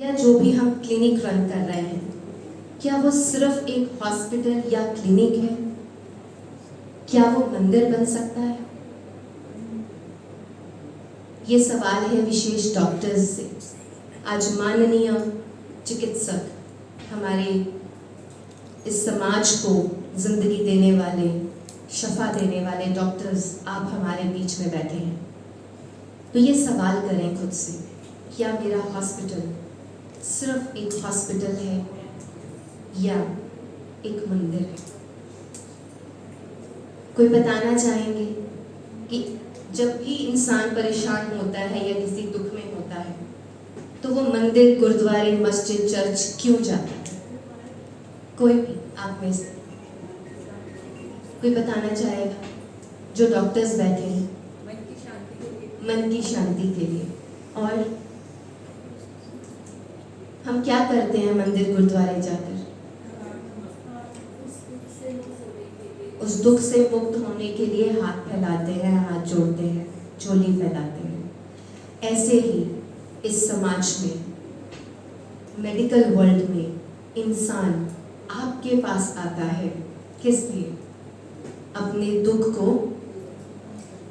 या जो भी हम क्लिनिक रन कर रहे हैं, क्या वो सिर्फ एक हॉस्पिटल या क्लिनिक है? क्या वो मंदिर बन सकता है? ये सवाल है विशेष डॉक्टर्स से। आज माननीय चिकित्सक, हमारे इस समाज को जिंदगी देने वाले, शफा देने वाले डॉक्टर्स, आप हमारे बीच में बैठे हैं। तो ये सवाल करें खुद से, क्या मेरा हॉस्पिटल सिर्फ एक हॉस्पिटल है या एक मंदिर है? कोई बताना चाहेंगे कि जब भी इंसान परेशान होता है या किसी दुख में होता है तो वो मंदिर, गुरुद्वारे, मस्जिद, चर्च क्यों जाता है? कोई भी आप में से कोई बताना चाहेगा? जो डॉक्टर्स बैठे हैं, मन की शांति के लिए। और हम क्या करते हैं मंदिर, गुरुद्वारे जाकर? उस दुख से मुक्त होने के लिए हाथ फैलाते हैं, हाथ जोड़ते हैं, झोली फैलाते हैं। ऐसे ही इस समाज में, मेडिकल वर्ल्ड में इंसान आपके पास आता है किस लिए? अपने दुख को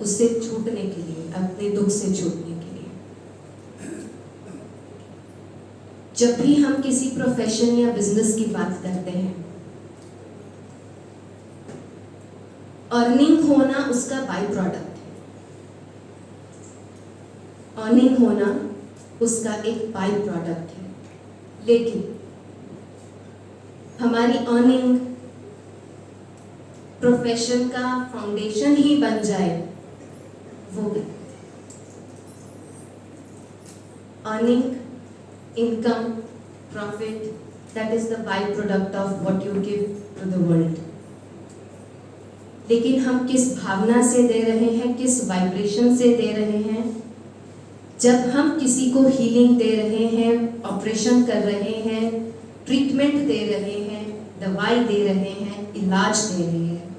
उससे छूटने के लिए, अपने दुख से छूटने के लिए। जब भी हम किसी प्रोफेशन या बिजनेस की बात करते हैं, अर्निंग होना उसका बाई प्रोडक्ट है। अर्निंग होना उसका एक बाई प्रोडक्ट है, लेकिन हमारी अर्निंग प्रोफेशन का फाउंडेशन ही बन जाए, वो भी earning, income, profit, that is the by product of what you give to the world. लेकिन हम किस भावना से दे रहे हैं, किस वाइब्रेशन से दे रहे हैं? जब हम किसी को हीलिंग दे रहे हैं, ऑपरेशन कर रहे हैं, ट्रीटमेंट दे रहे हैं, दवाई दे रहे हैं, इलाज दे रहे हैं,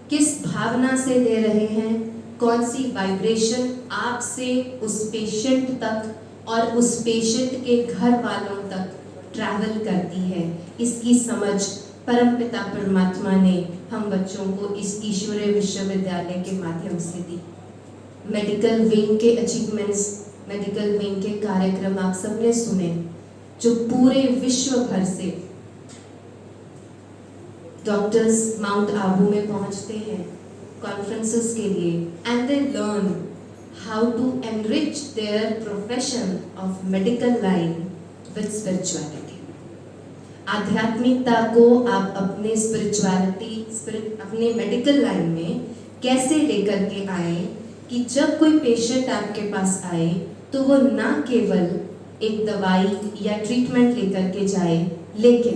किस भावना से दे रहे हैं? कौन सी वाइब्रेशन आपसे उस पेशेंट तक और उस पेशेंट के घर वालों तक ट्रैवल करती है? इसकी समझ परमपिता परमात्मा ने हम बच्चों को इस ईश्वरीय विश्वविद्यालय के माध्यम से दी। मेडिकल विंग के अचीवमेंट्स, मेडिकल विंग के कार्यक्रम आप सबने सुने, जो पूरे विश्व भर से डॉक्टर्स माउंट आबू में पहुंचते हैं कॉन्फ्रेंसेस के लिए, and they learn how to enrich their profession of medical line with spirituality. आध्यात्मिकता को आप अपने अपने मेडिकल लाइन में कैसे लेकर के आए कि जब कोई पेशेंट आपके पास आए तो वो ना केवल एक दवाई या ट्रीटमेंट लेकर के जाए, लेकिन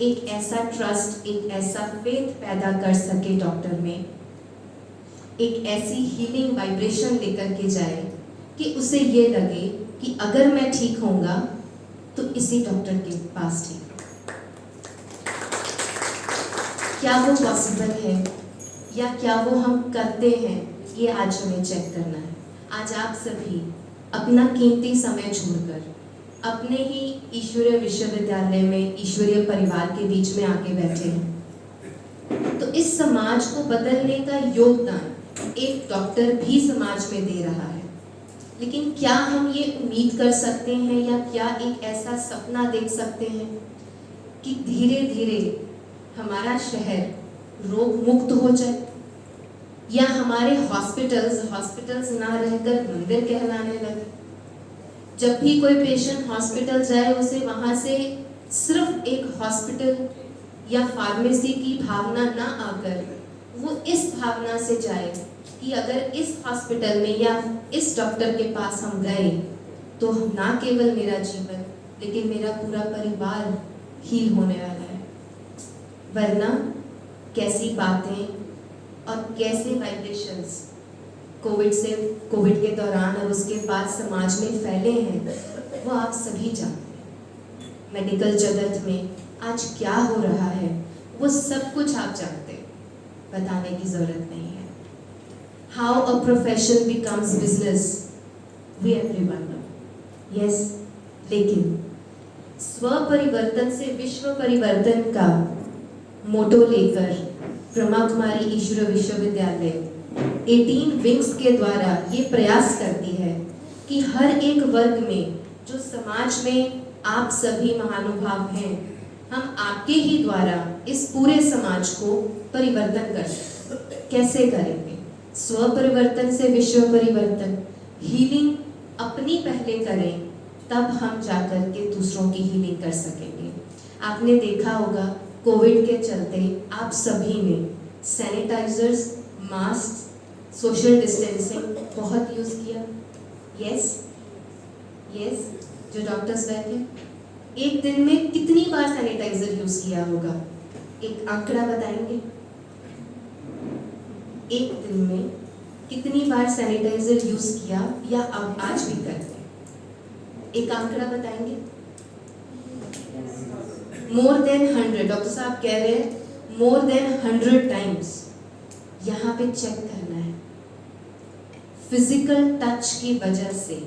एक ऐसा ट्रस्ट, एक ऐसा फेथ पैदा कर सके डॉक्टर में, एक ऐसी हीलिंग वाइब्रेशन लेकर के जाए कि उसे ये लगे कि अगर मैं ठीक होऊंगा तो इसी डॉक्टर के पास ठीक। क्या वो पॉसिबल है या क्या वो हम करते हैं? ये आज हमें चेक करना है। आज आप सभी अपना कीमती समय छोड़कर अपने ही ईश्वरीय विश्वविद्यालय में, ईश्वरीय परिवार के बीच में आके बैठे हैं। तो इस समाज को बदलने का योगदान एक डॉक्टर भी समाज में दे रहा है। लेकिन क्या हम ये उम्मीद कर सकते हैं या क्या एक ऐसा सपना देख सकते हैं कि धीरे धीरे हमारा शहर रोग मुक्त हो जाए, या हमारे हॉस्पिटल्स ना रहकर मंदिर कहलाने लगे? जब भी कोई पेशेंट हॉस्पिटल जाए, उसे वहां से सिर्फ एक हॉस्पिटल या फार्मेसी की भावना ना आकर वो इस भावना से जाए कि अगर इस हॉस्पिटल में या इस डॉक्टर के पास हम गए तो ना केवल मेरा जीवन लेकिन मेरा पूरा परिवार हील होने वाला है। वरना कैसी बातें और कैसे वाइब्रेशंस कोविड के दौरान और उसके बाद समाज में फैले हैं, वो आप सभी जानते हैं। मेडिकल जगत में आज क्या हो रहा है वो सब कुछ आप जानते हैं, बताने की जरूरत नहीं है। How a profession becomes business, we everyone know, yes. लेकिन स्व परिवर्तन से विश्व परिवर्तन का मोटो लेकर ब्रह्मा कुमारी ईश्वर विश्वविद्यालय 18 विंग्स के द्वारा ये प्रयास करती है कि हर एक वर्ग में जो समाज में आप सभी महानुभाव हैं, हम आपके ही द्वारा इस पूरे समाज को परिवर्तन कर सकते। कैसे करेंगे? स्व परिवर्तन से विश्व परिवर्तन। हीलिंग अपनी पहले करें, तब हम जाकर के दूसरों की हीलिंग कर सकेंगे। आपने देखा होगा कोविड के चलते आप सभी ने सैनिटाइजर्स, मास्क, सोशल डिस्टेंसिंग बहुत यूज किया। यस, जो डॉक्टर्स बैठे, एक दिन में कितनी बार सैनिटाइजर यूज किया होगा? एक आंकड़ा बताएंगे? एक दिन में कितनी बार सैनिटाइजर यूज किया या अब आज भी करते हैं? एक आंकड़ा बताएंगे? More than 100। डॉक्टर साहब कह रहे हैं मोर देन 100 टाइम्स। यहाँ पे चेक करना है, फिजिकल टच की वजह से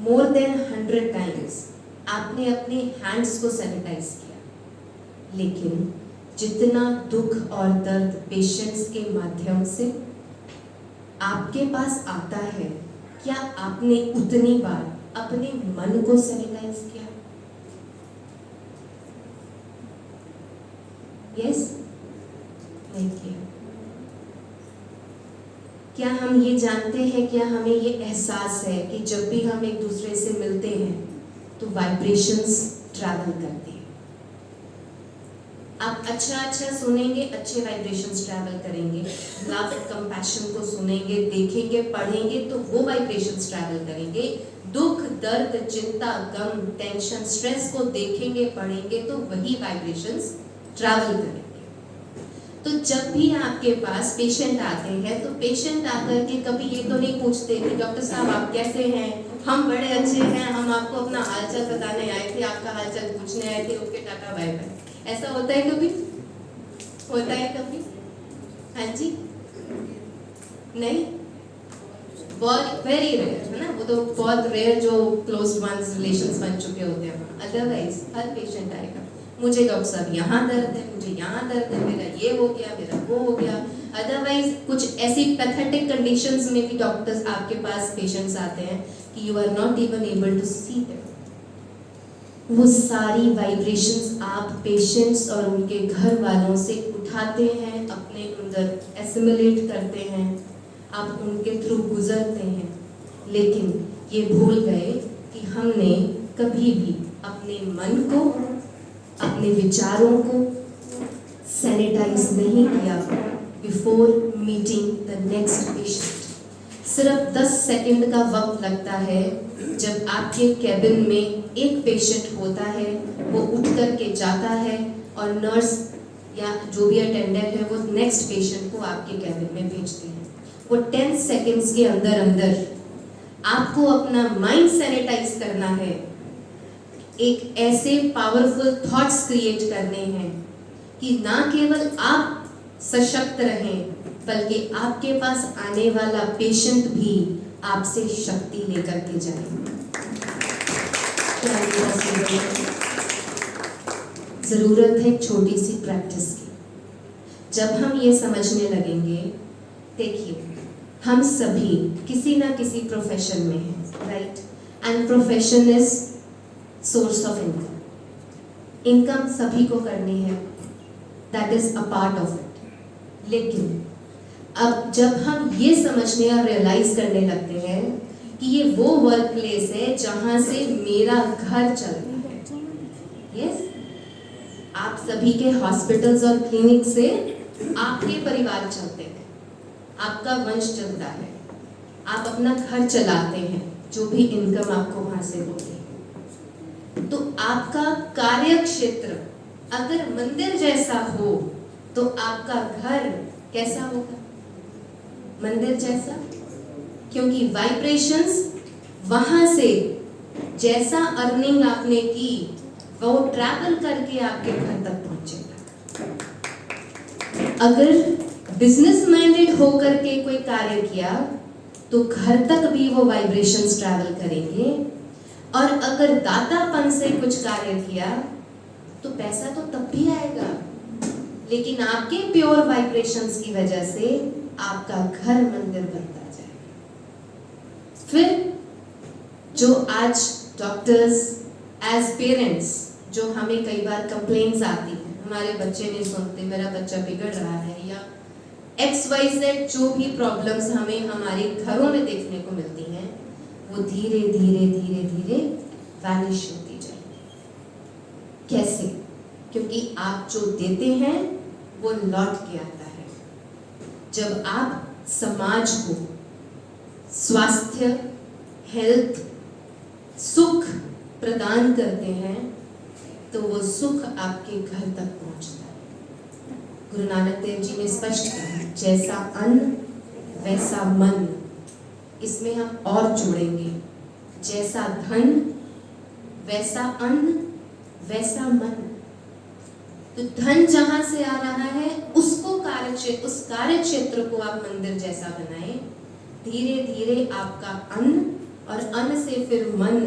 मोर देन 100 टाइम्स आपने अपने हैंड्स को सैनिटाइज किया। लेकिन जितना दुख और दर्द पेशेंट्स के माध्यम से आपके पास आता है, क्या आपने उतनी बार अपने मन को सैनिटाइज किया? यस, नहीं किया। क्या हम ये जानते हैं, क्या हमें ये एहसास है कि जब भी हम एक दूसरे से मिलते हैं तो वाइब्रेशंस ट्रैवल करते हैं। आप अच्छा सुनेंगे, अच्छे वाइब्रेशंस ट्रैवल करेंगे। लव, कंपैशन को सुनेंगे, देखेंगे, पढ़ेंगे तो वो वाइब्रेशंस ट्रैवल करेंगे। दुख, दर्द, चिंता, गम, टेंशन, स्ट्रेस को देखेंगे, पढ़ेंगे तो वही वाइब्रेशंस ट्रैवल करेंगे। तो जब भी आपके पास पेशेंट आते हैं तो पेशेंट आकर के कभी ये तो नहीं पूछते कि डॉक्टर साहब आप कैसे हैं, हम बड़े अच्छे हैं, हम आपको अपना हालचाल बताने आए थे, आपका हालचाल पूछने आए थे, ओके टाटा बाय बाय। ऐसा होता है कभी? होता है कभी? हाँ जी, नहीं, बहुत वेरी रेयर है ना, वो तो बहुत रेयर जो क्लोज वंस रिलेशंस बन चुके होते हैं। अदरवाइज हर पेशेंट आएगा, मुझे डॉक्टर साहब यहाँ दर्द है, मुझे यहाँ दर्द है, मेरा ये हो गया, मेरा वो हो गया। अदरवाइज कुछ ऐसी पैथेटिक कंडीशंस में भी डॉक्टर्स आपके पास पेशेंट्स आते हैं कि you are not even able to see them. वो सारी वाइब्रेशंस आप पेशेंट्स और उनके घर वालों से उठाते हैं, अपने अंदर एसिमिलेट करते हैं, आप उनके थ्रू गुजरते हैं। लेकिन ये भूल गए कि हमने कभी भी अपने मन को, अपने विचारों को सैनिटाइज नहीं किया before meeting the next patient. सिर्फ 10 सेकंड का वक्त लगता है जब आपके कैबिन में एक पेशेंट होता है, वो उठ कर के जाता है और नर्स या जो भी अटेंडेंट है वो नेक्स्ट पेशेंट को आपके कैबिन में भेजते हैं। वो 10 सेकंड्स के अंदर अंदर आपको अपना माइंड सैनिटाइज करना है, एक ऐसे पावरफुल थॉट्स क्रिएट करने हैं कि ना केवल आप सशक्त रहें, बल्कि आपके पास आने वाला पेशेंट भी आपसे शक्ति लेकर के जाए। जरूरत है छोटी सी प्रैक्टिस की। जब हम ये समझने लगेंगे, देखिए हम सभी किसी ना किसी प्रोफेशन में हैं, right? And profession is source of income. Income सभी को करनी है, that is a part of it. लेकिन अब जब हम ये समझने और रियलाइज करने लगते हैं कि ये वो वर्क प्लेस है जहां से मेरा घर चलता है, यस, आप सभी के हॉस्पिटल्स और क्लिनिक से आपके परिवार चलते हैं, आपका वंश चलता है, आप अपना घर चलाते हैं, जो भी इनकम आपको वहां से होती है। तो आपका कार्य क्षेत्र अगर मंदिर जैसा हो तो आपका घर कैसा होगा? मंदिर जैसा, क्योंकि वाइब्रेशंस वहां से जैसा अर्निंग आपने की वो ट्रैवल करके आपके घर तक पहुंचेगा। अगर बिजनेस माइंडेड होकर के कोई कार्य किया तो घर तक भी वो वाइब्रेशंस ट्रैवल करेंगे। और अगर दातापन से कुछ कार्य किया तो पैसा तो तब भी आएगा, लेकिन आपके प्योर वाइब्रेशंस की वजह से आपका घर मंदिर बनता जाएगा। फिर जो आज डॉक्टर्स एज पेरेंट्स जो हमें कई बार कंप्लेंट्स आती हैं, हमारे बच्चे नहीं सुनते, मेरा बच्चा बिगड़ रहा है, या XYZ जो भी प्रॉब्लम्स हमें हमारे घरों में देखने को मिलती हैं, वो धीरे धीरे धीरे धीरे वैनिश होती जाएगी। कैसे? क्योंकि आप जो देते हैं वो लौट के आता है। जब आप समाज को स्वास्थ्य, हेल्थ, सुख प्रदान करते हैं तो वो सुख आपके घर तक पहुंचता है। गुरु नानक देव जी ने स्पष्ट कहा, जैसा अन्न वैसा मन। इसमें हम और जोड़ेंगे, जैसा धन वैसा अन्न वैसा मन। तो धन जहां से आ रहा है उसको उस कार्य क्षेत्र को आप मंदिर जैसा बनाएं। धीरे धीरे आपका अन्न और अन्न से फिर मन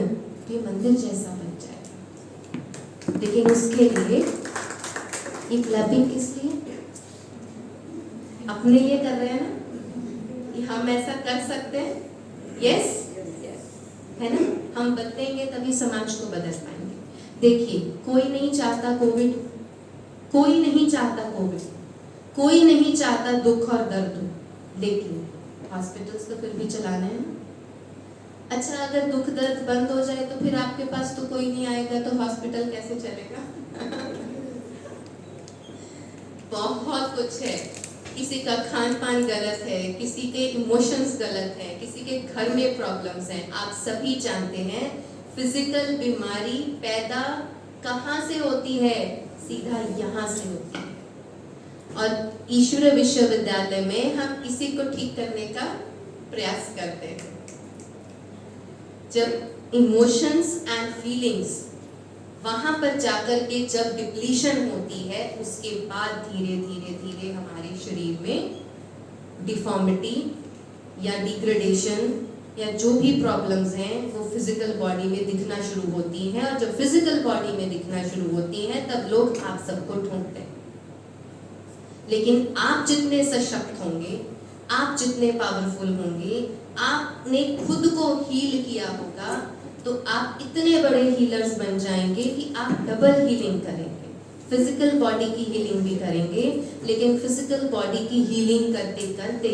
भी मंदिर जैसा बन जाएगा। लेकिन उसके लिए ये क्लबिंग किस लिए? अपने लिए कर रहे हैं ना कि हम ऐसा कर सकते हैं। यस है ना? हम बदलेंगे तभी समाज को बदल पाएंगे। देखिए, कोई नहीं चाहता कोविड, कोई नहीं चाहता कोविड, कोई नहीं चाहता दुख और दर्द हो, लेकिन हॉस्पिटल्स तो फिर भी चलाने हैं। अच्छा, अगर दुख दर्द बंद हो जाए तो फिर आपके पास तो कोई नहीं आएगा, तो हॉस्पिटल कैसे चलेगा? बहुत कुछ है। किसी का खान पान गलत है, किसी के इमोशंस गलत है, किसी के घर में प्रॉब्लम्स हैं। आप सभी जानते हैं फिजिकल बीमारी पैदा कहाँ से होती है? सीधा यहाँ से होती है। और ईश्वर विश्वविद्यालय में हम इसी को ठीक करने का प्रयास करते हैं। जब इमोशंस एंड फीलिंग्स वहां पर जाकर के जब डिप्लीशन होती है, उसके बाद धीरे धीरे धीरे हमारे शरीर में डिफॉर्मिटी या डिग्रेडेशन या जो भी प्रॉब्लम्स हैं वो फिजिकल बॉडी में दिखना शुरू होती हैं। और जब फिजिकल बॉडी में दिखना शुरू होती हैं तब लोग आप सबको ढूंढते हैं। लेकिन आप जितने सशक्त होंगे, आप जितने पावरफुल होंगे, आपने खुद को हील किया होगा, तो आप इतने बड़े हीलर्स बन जाएंगे कि आप डबल हीलिंग करेंगे। फिजिकल बॉडी की हीलिंग भी करेंगे, लेकिन फिजिकल बॉडी की हीलिंग करते करते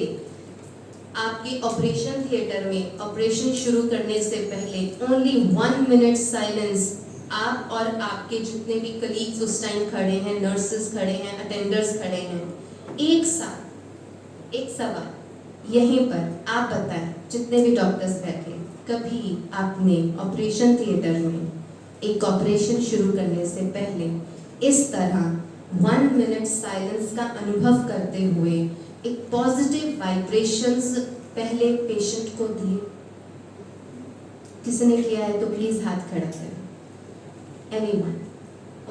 आपके ऑपरेशन थिएटर में ऑपरेशन शुरू करने से पहले ओनली 1 मिनट साइलेंस, आप और आपके जितने भी कलीग्स उस टाइम खड़े हैं, नर्सेस खड़े हैं, अटेंडर्स खड़े हैं, एक साथ एक सवाल यहीं पर आप बताएं, जितने भी डॉक्टर्स बैठे, कभी आपने ऑपरेशन थिएटर में एक ऑपरेशन शुरू करने से पहले इस तरह 1 मिनट साइलेंस का अनुभव करते हुए एक पॉजिटिव वाइब्रेशंस पहले पेशेंट को दिए? किसी ने किया है तो प्लीज हाथ खड़ा करें। एनीवन?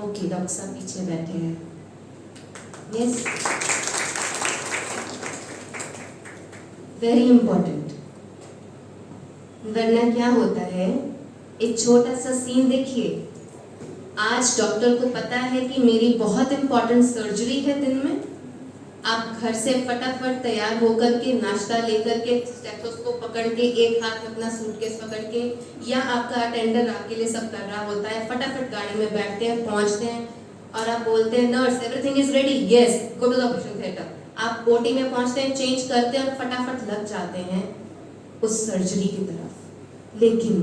ओके, डॉक्टर साहब पीछे बैठे हैं। Yes, very important. वरना क्या होता है, एक छोटा सा सीन देखिए। आज डॉक्टर को पता है कि मेरी बहुत इंपॉर्टेंट सर्जरी है दिन में, आप घर से फटाफट तैयार होकर के नाश्ता लेकर के स्टेथोस्कोप पकड़ के एक हाथ में अपना सूटकेस पकड़ के, या आपका अटेंडर आपके लिए सब कर रहा होता है, फटाफट गाड़ी में बैठते हैं, पहुंचते हैं और आप बोलते हैं nurse everything is ready, yes go to the operation theatre. आप ओटी में पहुंचते हैं, चेंज करते हैं और फटाफट लग जाते हैं उस सर्जरी की तरफ। लेकिन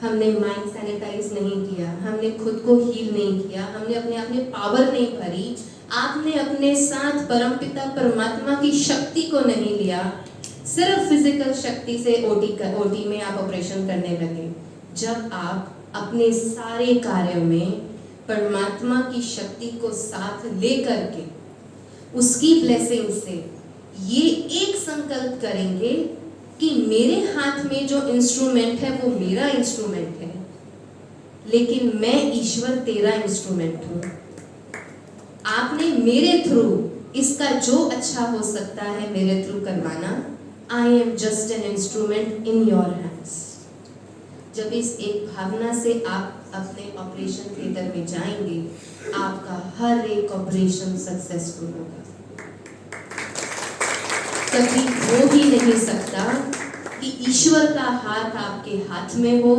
हमने माइंड सैनिटाइज नहीं किया, हमने खुद को हील नहीं किया, हमने अपने आप में पावर नहीं भरी, आपने अपने साथ परमपिता परमात्मा की शक्ति को नहीं लिया, सिर्फ फिजिकल शक्ति से ओटी में आप ऑपरेशन करने लगे। जब आप अपने सारे कार्यों में परमात्मा की शक्ति को साथ लेकर के उसकी ब्लेसिंग से ये एक संकल्प करेंगे कि मेरे हाथ में जो इंस्ट्रूमेंट है वो मेरा इंस्ट्रूमेंट है, लेकिन मैं ईश्वर तेरा इंस्ट्रूमेंट हूँ। आपने मेरे थ्रू इसका जो अच्छा हो सकता है मेरे थ्रू करवाना। I am just an instrument in your hands. जब इस एक भावना से आप अपने ऑपरेशन थिएटर में जाएंगे, आपका हर एक ऑपरेशन सक्सेसफुल होगा। कभी हो ही नहीं सकता कि ईश्वर का हाथ आपके हाथ में हो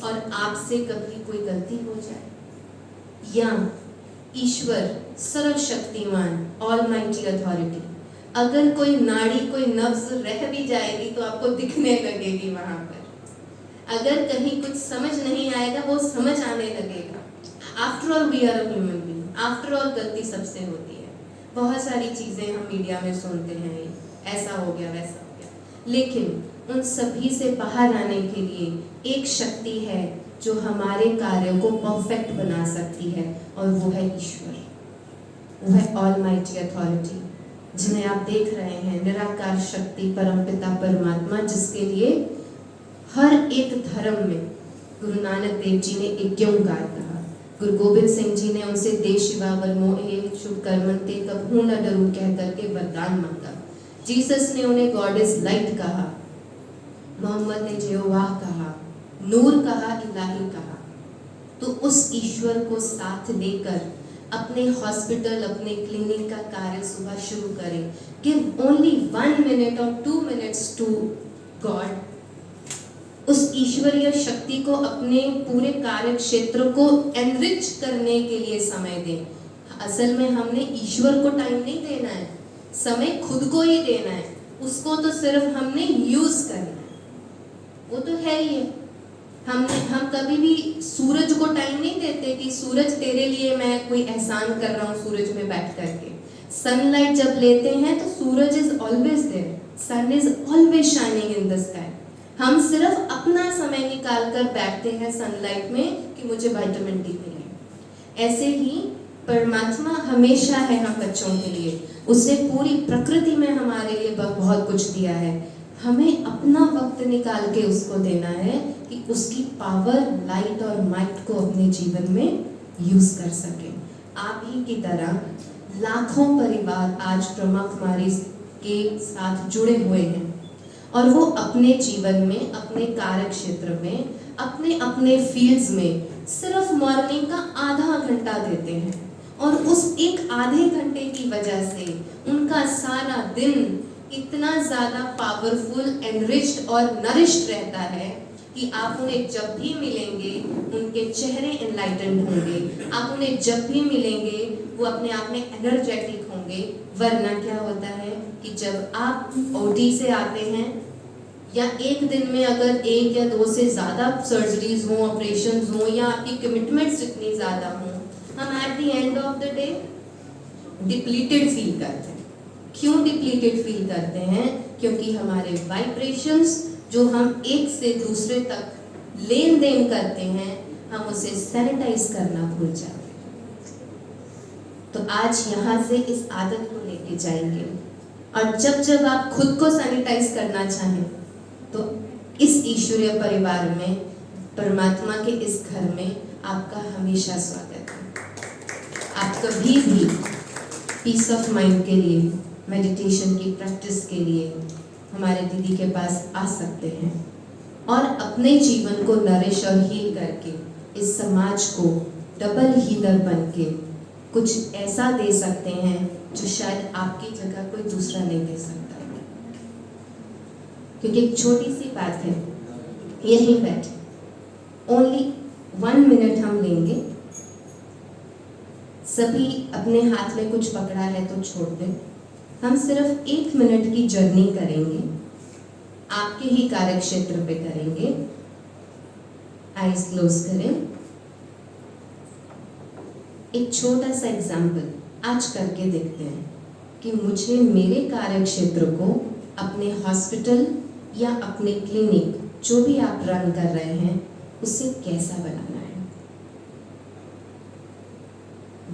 और आपसे कभी कोई गलती हो जाए, या ईश्वर सर्वशक्तिमान ऑलमाइटी अथॉरिटी, अगर कोई नाड़ी कोई नब्ज रह भी जाएगी तो आपको दिखने लगेगी वहां पर। अगर कहीं कुछ समझ नहीं आएगा वो समझ आने लगेगा। After all we are a human being, after all गलती सबसे होती है। बहुत सारी चीजें हम मीडिया में सुनते हैं, ऐसा हो गया वैसा हो गया, लेकिन उन सभी से बाहर आने के लिए एक शक्ति है जो हमारे कार्यों को परफेक्ट बना सकती है, और वो है ईश्वर, वो है ऑलमाइटी अथॉरिटी, जिन्हें आप देख रहे हैं, निराकार शक्ति परमपिता परमात्मा, जिसके लिए हर एक धर्म में गुरु नानक देव जी ने एक ओंकार कहा, गुरु गोबिंद सिंह जी ने उनसे दे शिवावर मोहे शुभ कर्मंते कबहू न डरूं कह करके वरदान मांगा, जीसस ने उन्हें गॉड इज लाइट कहा, मोहम्मद ने जेहोवाह कहा, नूर कहा, इलाही कहा। तो उस ईश्वर को साथ लेकर अपने हॉस्पिटल, अपने क्लिनिक का कार्य सुबह शुरू करें। गिव ओनली 1 minute और 2 minutes टू गॉड। उस ईश्वरीय शक्ति को अपने पूरे कार्य क्षेत्र को एनरिच करने के लिए समय दें। असल में हमने ईश्वर को टाइम नहीं देना है, समय खुद को ही देना है। उसको तो सिर्फ हमने यूज करना है, वो तो है ही है। हम कभी भी सूरज को टाइम नहीं देते कि सूरज तेरे लिए मैं कोई एहसान कर रहा हूँ सूरज में बैठ करके। सनलाइट जब लेते हैं तो suraj is always there, sun is always shining in the sky. हम सिर्फ अपना समय निकाल कर बैठते हैं सनलाइट में कि मुझे विटामिन डी मिले। ऐसे ही परमात्मा हमेशा है हम बच्चों के लिए, उसने पूरी प्रकृति में हमारे लिए बहुत कुछ दिया है। हमें अपना वक्त निकाल के उसको देना है कि उसकी पावर, लाइट और माइट को अपने जीवन में यूज कर सके। आप ही की तरह लाखों परिवार आज ब्रह्मा कुमारी के साथ जुड़े हुए हैं, और वो अपने जीवन में, अपने कार्य क्षेत्र में, अपने अपने फील्ड्स में सिर्फ मॉर्निंग का आधा घंटा देते हैं, और उस एक आधे घंटे की वजह से उनका सारा दिन इतना ज़्यादा पावरफुल, एनरिच्ड और नरिश्ड रहता है कि आप उन्हें जब भी मिलेंगे उनके चेहरे एनलाइटेंड होंगे, आप उन्हें जब भी मिलेंगे वो अपने आप में एनर्जेटिक होंगे। वरना क्या होता है कि जब आप ओटी से आते हैं, या एक दिन में अगर 1 या 2 से ज़्यादा सर्जरीज हों, ऑपरेशंस हों, या आपकी कमिटमेंट्स इतनी ज़्यादा हों, हम at the end of the day depleted feel करते हैं। क्यों डिप्लीटेड फील करते हैं? क्योंकि हमारे वाइब्रेशंस जो हम एक से दूसरे तक लेन देन करते हैं, हम उसे सैनिटाइज करना भूल जाते हैं। तो आज यहाँ से इस आदत को लेके जाएंगे, और जब जब आप खुद को सैनिटाइज करना चाहें तो इस ईश्वरीय परिवार में, परमात्मा के इस घर में आपका हमेशा स्वागत है। आप कभी भी पीस ऑफ माइंड के लिए, मेडिटेशन की प्रैक्टिस के लिए हमारे दीदी के पास आ सकते हैं, और अपने जीवन को नरिश और हील करके इस समाज को डबल हीलर बन के कुछ ऐसा दे सकते हैं जो शायद आपकी जगह कोई दूसरा नहीं दे सकता। क्योंकि एक छोटी सी बात है, यहीं बैठे ओनली 1 minute हम लेंगे, सभी अपने हाथ में कुछ पकड़ा है तो छोड़ दें। हम सिर्फ 1 मिनट की जर्नी करेंगे, आपके ही कार्य क्षेत्र पे करेंगे। आईज क्लोज करें। एक छोटा सा एग्जाम्पल आज करके देखते हैं कि मुझे मेरे कार्य क्षेत्र को, अपने हॉस्पिटल या अपने क्लिनिक जो भी आप रन कर रहे हैं, उसे कैसा बनाना है।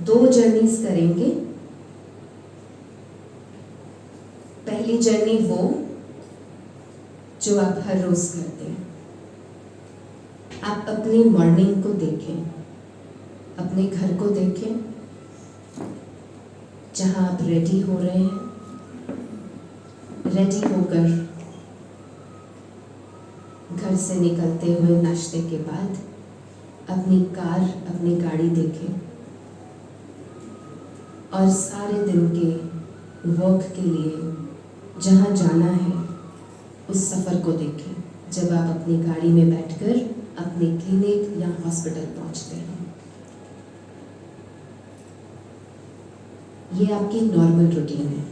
2 जर्नीज करेंगे। पहली जर्नी वो जो आप हर रोज करते हैं। आप अपनी मॉर्निंग को देखें, अपने घर को देखें, जहां आप रेडी हो रहे हैं। रेडी होकर घर घर से निकलते हुए नाश्ते के बाद अपनी कार, अपनी गाड़ी देखें और सारे दिन के वर्क के लिए जहाँ जाना है उस सफ़र को देखें जब आप अपनी गाड़ी में बैठकर अपने क्लिनिक या हॉस्पिटल पहुँचते हैं। ये आपकी नॉर्मल रूटीन है।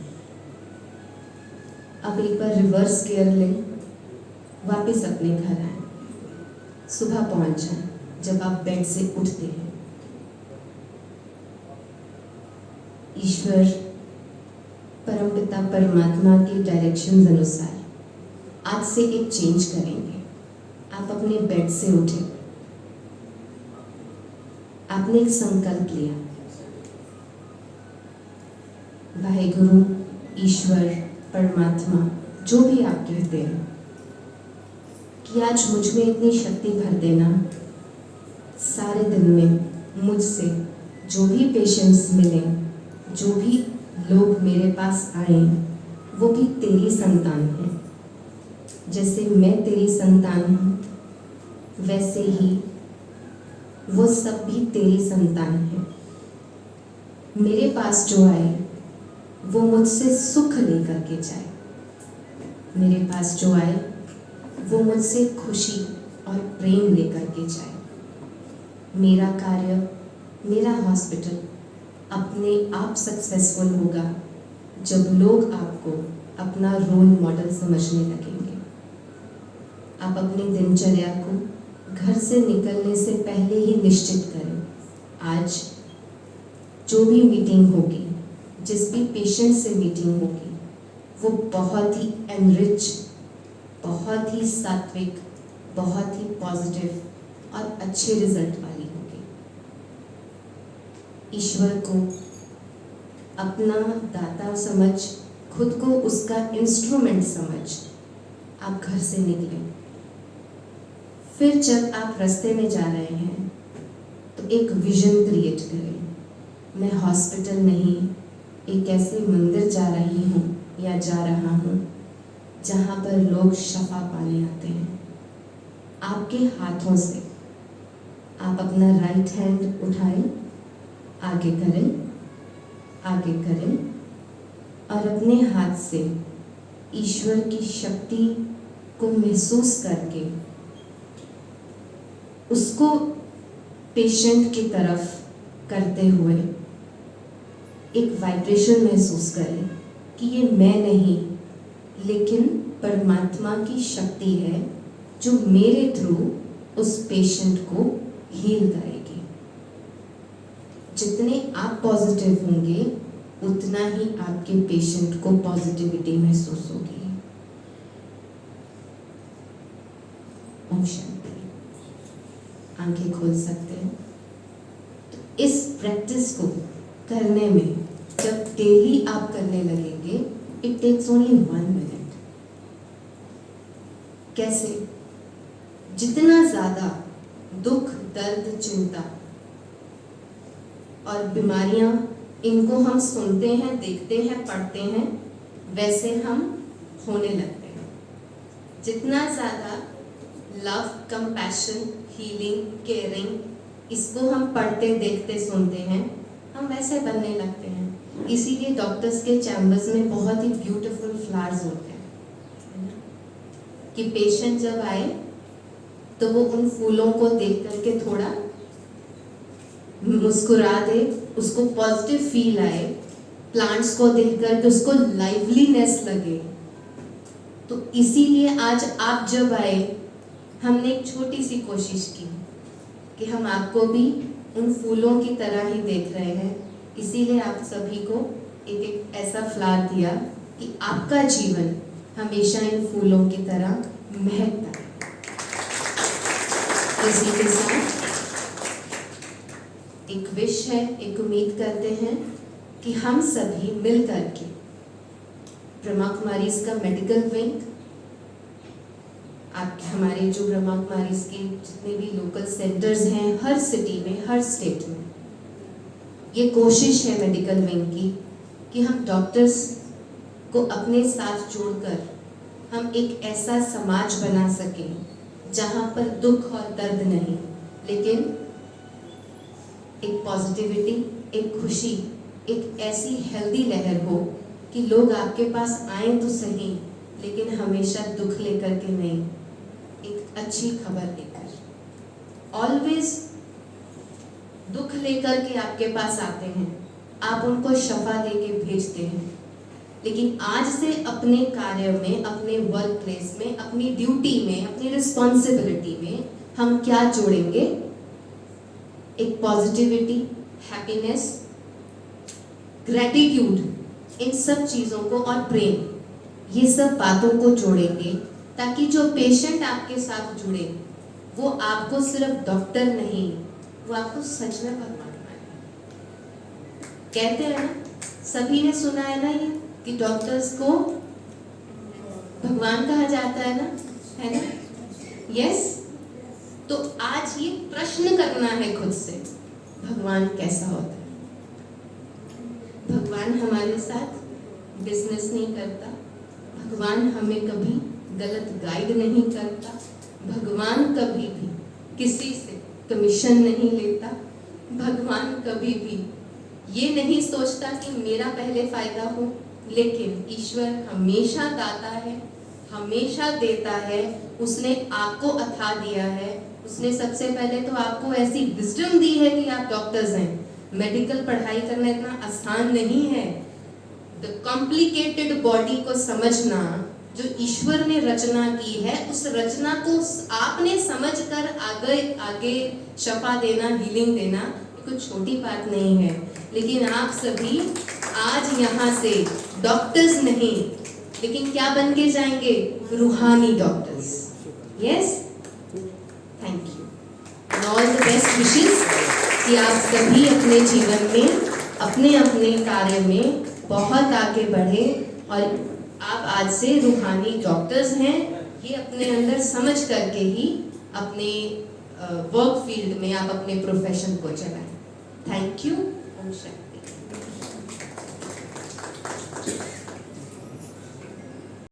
अब एक बार रिवर्स गियर लें, वापस अपने घर आएं, सुबह पहुंच जाएं जब आप बेड से उठते हैं। ईश्वर परमपिता परमात्मा के डायरेक्शंस अनुसार आज से एक चेंज करेंगे। आप अपने बेड से उठे, आपने एक संकल्प लिया, वाहेगुरु, ईश्वर, परमात्मा, जो भी आप कहते हैं, कि आज मुझ में इतनी शक्ति भर देना, सारे दिन में मुझसे जो भी पेशेंट्स मिले, जो भी लोग मेरे पास आए, वो भी तेरी संतान हैं। जैसे मैं तेरी संतान हूँ, वैसे ही वो सब भी तेरी संतान हैं। मेरे पास जो आए वो मुझसे सुख लेकर के जाए, मेरे पास जो आए वो मुझसे खुशी और प्रेम लेकर के जाए। मेरा कार्य, मेरा हॉस्पिटल अपने आप सक्सेसफुल होगा जब लोग आपको अपना रोल मॉडल समझने लगेंगे। आप अपनी दिनचर्या को घर से निकलने से पहले ही निश्चित करें। आज जो भी मीटिंग होगी, जिस भी पेशेंट से मीटिंग होगी, वो बहुत ही एनरिच, बहुत ही सात्विक, बहुत ही पॉजिटिव और अच्छे रिजल्ट वाली होगी। ईश्वर को अपना दाता समझ, खुद को उसका इंस्ट्रूमेंट समझ आप घर से निकलें। फिर जब आप रास्ते में जा रहे हैं तो एक विजन क्रिएट करें। मैं हॉस्पिटल नहीं, एक ऐसे मंदिर जा रही हूँ या जा रहा हूँ जहाँ पर लोग शफा पाने आते हैं। आपके हाथों से आप अपना राइट हैंड उठाएं, आगे करें, आगे करें और अपने हाथ से ईश्वर की शक्ति को महसूस करके उसको पेशेंट की तरफ करते हुए एक वाइब्रेशन महसूस करें कि ये मैं नहीं, लेकिन परमात्मा की शक्ति है जो मेरे थ्रू उस पेशेंट को हील करेगी। जितने आप पॉजिटिव होंगे उतना ही आपके पेशेंट को पॉजिटिविटी महसूस होगी। ओम शांति। आंखें खोल सकते हैं। तो इस प्रैक्टिस को करने में जब डेली आप करने लगेंगे, इट टेक्स ओनली 1 मिनट। कैसे? जितना ज़्यादा दुख, दर्द, चिंता और बीमारियां, इनको हम सुनते हैं, देखते हैं, पढ़ते हैं, वैसे हम होने लगते हैं। जितना ज़्यादा लव, कंपैशन, हीलिंग, केयरिंग, इसको हम पढ़ते, देखते, सुनते हैं, हम वैसे बनने लगते हैं। इसीलिए डॉक्टर्स के चैम्बर्स में बहुत ही ब्यूटीफुल फ्लावर्स होते हैं, है ना? कि पेशेंट जब आए तो वो उन फूलों को देख करके थोड़ा मुस्कुरा दे, उसको पॉजिटिव फील आए, प्लांट्स को देख करके उसको लाइवलीनेस लगे। तो इसीलिए आज आप जब आए, हमने एक छोटी सी कोशिश की कि हम आपको भी उन फूलों की तरह ही देख रहे हैं। इसीलिए आप सभी को एक ऐसा फ्लावर दिया कि आपका जीवन हमेशा इन फूलों की तरह महकता है। इसी के साथ एक विश है, एक उम्मीद करते हैं कि हम सभी मिल करके ब्रह्मा कुमारीज का मेडिकल विंग, आप हमारे जो ब्रह्मा कुमारीज के जितने भी लोकल सेंटर्स हैं हर सिटी में, हर स्टेट में, ये कोशिश है मेडिकल विंग की कि हम डॉक्टर्स को अपने साथ जोड़कर हम एक ऐसा समाज बना सकें जहाँ पर दुख और दर्द नहीं, लेकिन एक पॉजिटिविटी, एक खुशी, एक ऐसी हेल्दी लहर हो कि लोग आपके पास आए तो सही, लेकिन हमेशा दुख लेकर के नहीं, एक अच्छी खबर लेकर। ऑलवेज दुख लेकर के आपके पास आते हैं, आप उनको शफा दे के भेजते हैं, लेकिन आज से अपने कार्य में, अपने वर्क प्लेस में, अपनी ड्यूटी में, अपनी रिस्पॉन्सिबिलिटी में हम क्या जोड़ेंगे? एक पॉजिटिविटी, हैप्पीनेस, ग्रैटिट्यूड, इन सब चीज़ों को, और प्रेम, ये सब बातों को जोड़ेंगे, ताकि जो पेशेंट आपके साथ जुड़े वो आपको सिर्फ डॉक्टर नहीं, वो आपको सच में परमात्मा है। कहते हैं ना, सभी ने सुना है ना ये कि डॉक्टर्स को भगवान कहा जाता है ना, है ना? यस। तो आज ये प्रश्न करना है खुद से, भगवान कैसा होता है? भगवान हमारे साथ बिजनेस नहीं करता, भगवान हमें कभी गलत गाइड नहीं करता, भगवान कभी भी किसी से कमीशन नहीं लेता, भगवान कभी भी ये नहीं सोचता कि मेरा पहले फायदा हो, लेकिन ईश्वर हमेशा दाता है, हमेशा देता है। उसने आपको अथा दिया है, उसने सबसे पहले तो आपको ऐसी विजडम दी है कि आप डॉक्टर्स हैं। मेडिकल पढ़ाई करना इतना आसान नहीं है। द कॉम्प्लिकेटेड बॉडी को समझना, जो ईश्वर ने रचना की है, उस रचना को आपने समझकर आगे आगे शफा देना, हीलिंग देना, कोई छोटी बात नहीं है। लेकिन आप सभी आज यहाँ से डॉक्टर्स नहीं, लेकिन क्या बन के जाएंगे? रूहानी doctors. Yes, thank you, all the best wishes कि आप सभी अपने जीवन में, अपने अपने कार्य में बहुत आगे बढ़े, और आप आज से रूहानी डॉक्टर्स हैं, ये अपने अंदर समझ करके ही अपने वर्क फील्ड में आप अपने प्रोफेशन को चलाएं। Thank you. ओम शांति।